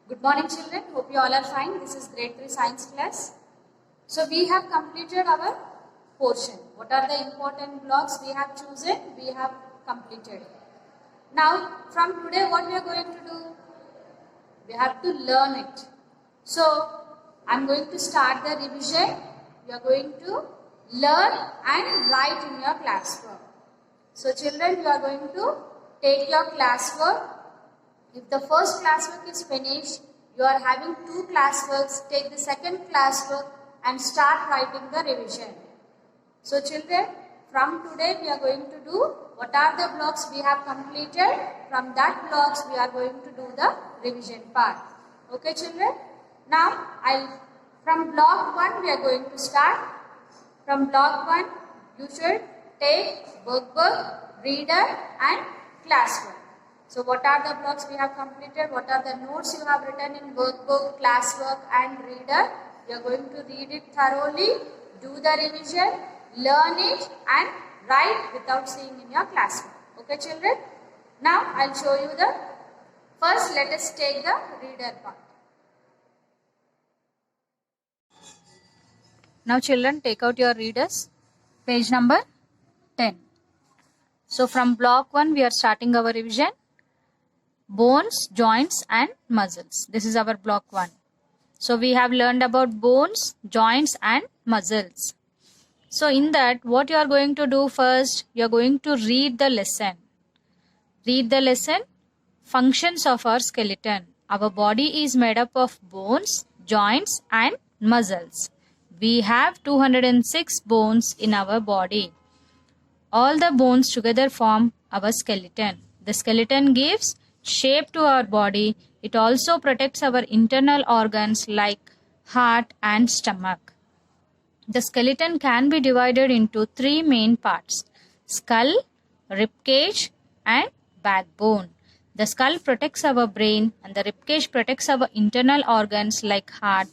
Good morning children, hope you all are fine. This is grade 3 science class. So we have completed our portion. What are the important blocks we have chosen? We have completed. Now from today what we are going to do? We have to learn it. So I am going to start the revision. We are going to learn and write in your classwork. So children, you are going to take your classwork. If the first classwork is finished, you are having 2 classworks, take the second classwork and start writing the revision. So children, from today we are going to do what are the blocks we have completed. From that blocks we are going to do the revision part. Okay children? Now from block 1 we are going to start. From block 1 you should take workbook, reader and classwork. So what are the blocks we have completed? What are the notes you have written in workbook, classwork and reader? You are going to read it thoroughly, do the revision, learn it and write without seeing in your classwork. Okay children? Now I will show you the, first let us take the reader part. Now children, take out your readers, page number 10. So from block 1 we are starting our revision. Bones, joints and muscles. This is our block 1. So we have learned about bones, joints and muscles. So in that what you are going to do first, you are going to read the lesson. Read the lesson, functions of our skeleton. Our body is made up of bones, joints and muscles. We have 206 bones in our body. All the bones together form our skeleton. The skeleton gives shape to our body. It also protects our internal organs like heart and stomach. The skeleton can be divided into 3 main parts: skull, ribcage and backbone. The skull protects our brain and the ribcage protects our internal organs like heart,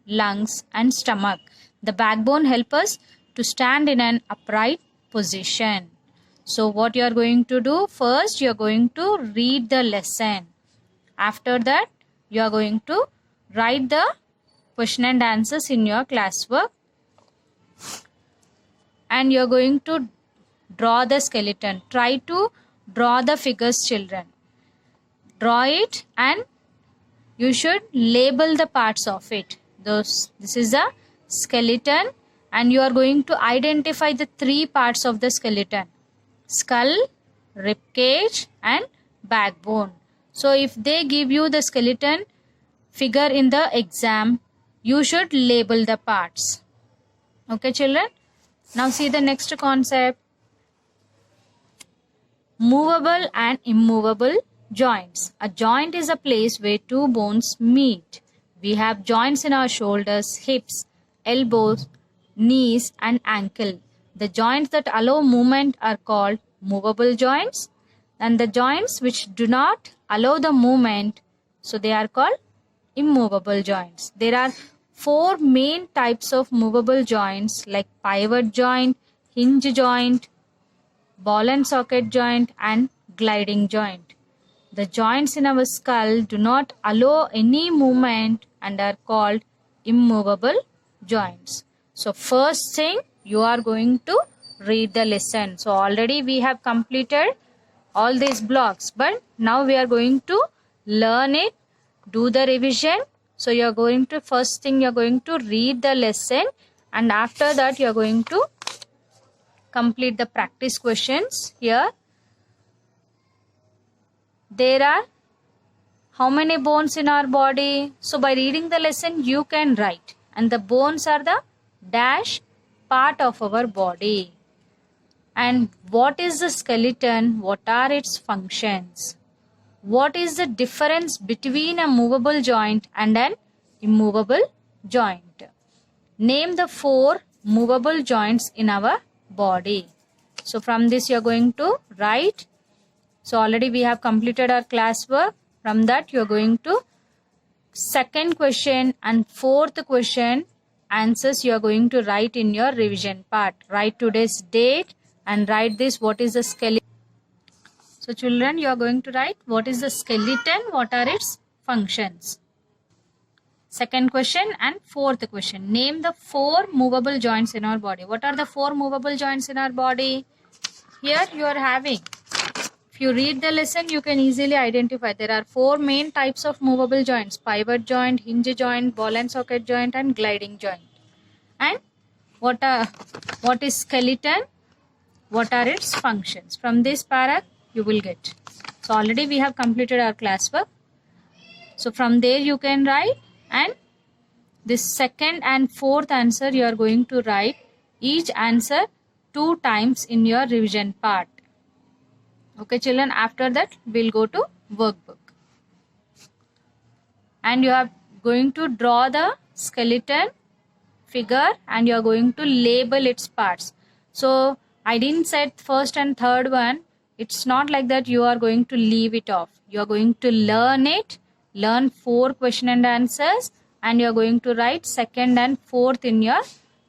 lungs and stomach. The backbone helps us to stand in an upright position. So what you are going to do? First you are going to read the lesson. After that you are going to write the question and answers in your classwork. And you are going to draw the skeleton. Try to draw the figures children. Draw it and you should label the parts of it. This is a skeleton and you are going to identify the 3 parts of the skeleton: skull, ribcage and backbone. So if they give you the skeleton figure in the exam, you should label the parts. Okay children? Now see the next concept. Movable and immovable joints. A joint is a place where 2 bones meet. We have joints in our shoulders, hips, elbows, knees and ankle. The joints that allow movement are called movable joints, and the joints which do not allow the movement, so they are called immovable joints. There are 4 main types of movable joints like pivot joint, hinge joint, ball and socket joint and gliding joint. The joints in our skull do not allow any movement and are called immovable joints. So first thing, you are going to read the lesson. So already we have completed all these blocks, but now we are going to learn it, do the revision. So you are going to, first thing you are going to read the lesson and after that you are going to complete the practice questions. Here there are how many bones in our body? So by reading the lesson you can write, and the bones are the dash part of our body. And what is the skeleton? What are its functions? What is the difference between a movable joint and an immovable joint? Name the 4 movable joints in our body. So from this you are going to write. So already we have completed our classwork. From that you are going to second question and fourth question answers you are going to write in your revision part. Write today's date and write this, what is the skeleton. So children, you are going to write what is the skeleton, what are its functions. Second question and fourth question. Name the 4 movable joints in our body. What are the 4 movable joints in our body? Here you are having. If you read the lesson, you can easily identify. There are 4 main types of movable joints. Pivot joint, hinge joint, ball and socket joint and gliding joint. And what is skeleton? What are its functions? From this paragraph you will get. So already we have completed our classwork. So from there you can write, and this second and fourth answer you are going to write each answer 2 times in your revision part. Okay children, after that we'll go to workbook. And you are going to draw the skeleton figure and you are going to label its parts. So I didn't say first and third one. It's not like that you are going to leave it off. You are going to learn it, learn 4 question and answers, and you are going to write second and fourth in your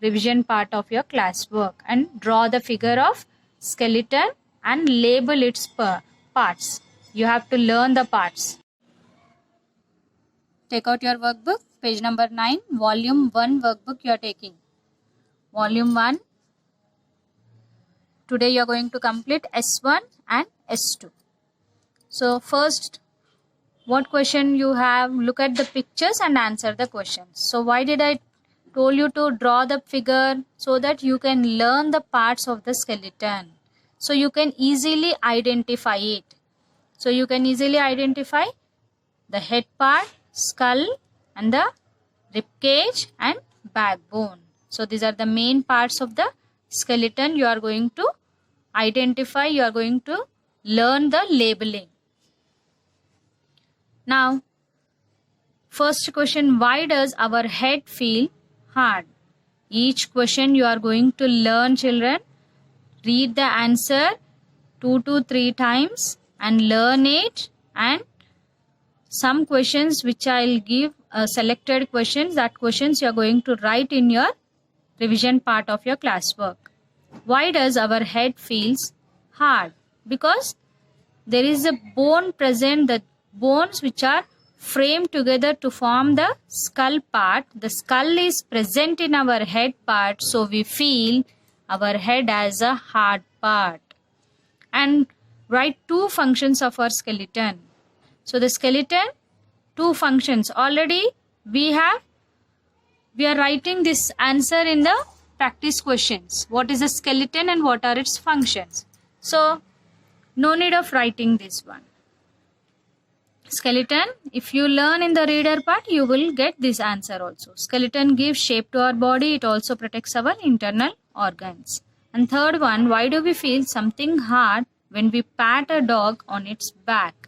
revision part of your classwork and draw the figure of skeleton and label its parts. You have to learn the parts. Take out your workbook, page number 9, volume 1 workbook you are taking. Volume 1. Today you are going to complete S1 and S2. So first, what question you have? Look at the pictures and answer the questions. So why did I told you to draw the figure? So that you can learn the parts of the skeleton. So you can easily identify it. So you can easily identify the head part, skull and the rib cage and backbone. So these are the main parts of the skeleton you are going to identify. You are going to learn the labeling. Now, first question, why does our head feel hard? Each question you are going to learn, children. Read the answer 2 to 3 times and learn it. And some questions which I will give selected questions, that questions you are going to write in your revision part of your classwork. Why does our head feels hard? Because there is a bone present, the bones which are framed together to form the skull part. The skull is present in our head part, so we feel our head as a hard part. And write 2 functions of our skeleton. So the skeleton, 2 functions. Already we are writing this answer in the practice questions. What is a skeleton and what are its functions? So no need of writing this one. Skeleton, if you learn in the reader part, you will get this answer also. Skeleton gives shape to our body. It also protects our internal organs. And third one, why do we feel something hard when we pat a dog on its back?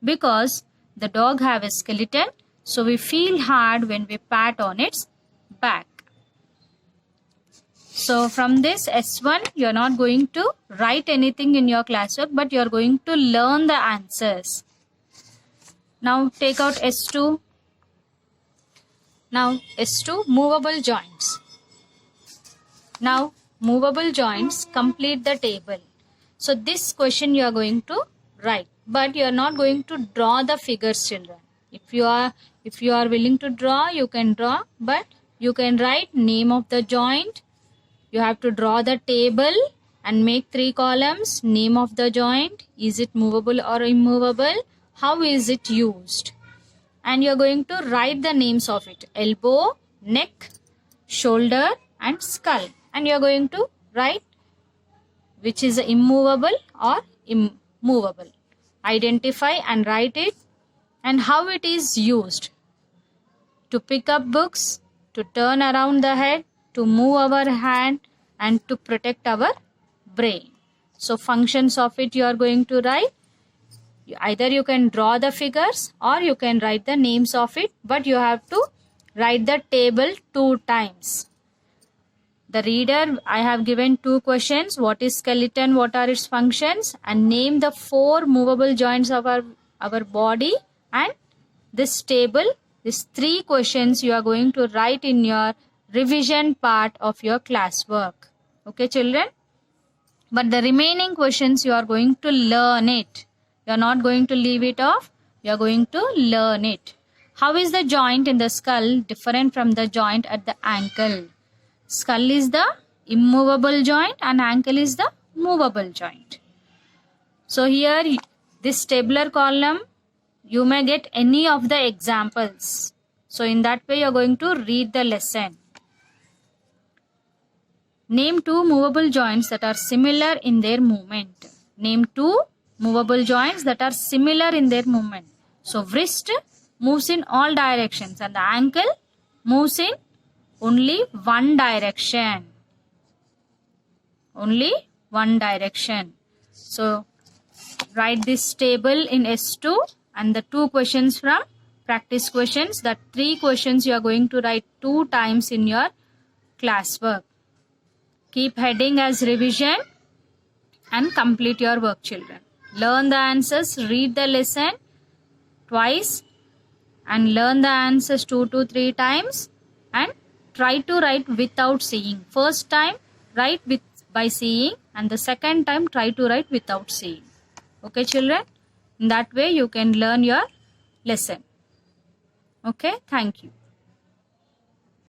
Because the dog have a skeleton, so we feel hard when we pat on its back. So from this S1, you are not going to write anything in your classwork, but you are going to learn the answers. Now take out S2. Now S2, movable joints. Now movable joints, complete the table. So this question you are going to write, but you are not going to draw the figures, children. If you are willing to draw, you can draw, but you can write name of the joint. You have to draw the table and make 3 columns. Name of the joint, is it movable or immovable? How is it used? And you are going to write the names of it. Elbow, neck, shoulder and skull. And you are going to write which is immovable or immovable. Identify and write it and how it is used. To pick up books, to turn around the head, to move our hand and to protect our brain. So functions of it you are going to write. Either you can draw the figures or you can write the names of it, but you have to write the table 2 times. The reader, I have given 2 questions. What is skeleton? What are its functions? And name the 4 movable joints of our body. And this table, these 3 questions you are going to write in your revision part of your classwork. Okay, children? But the remaining questions you are going to learn it. You are not going to leave it off. You are going to learn it. How is the joint in the skull different from the joint at the ankle? Skull is the immovable joint and ankle is the movable joint. So here this tabular column, you may get any of the examples. So in that way you are going to read the lesson. Name two movable joints that are similar in their movement. Name two movable joints that are similar in their movement. So wrist moves in all directions and the ankle moves in only one direction. Only one direction. So write this table in S2 and the 2 questions from practice questions. That 3 questions you are going to write 2 times in your classwork. Keep heading as revision and complete your work, children. Learn the answers, read the lesson twice and learn the answers 2 to 3 times and try to write without seeing. First time write by seeing and the second time try to write without seeing. Okay, children? In that way you can learn your lesson. Okay, thank you.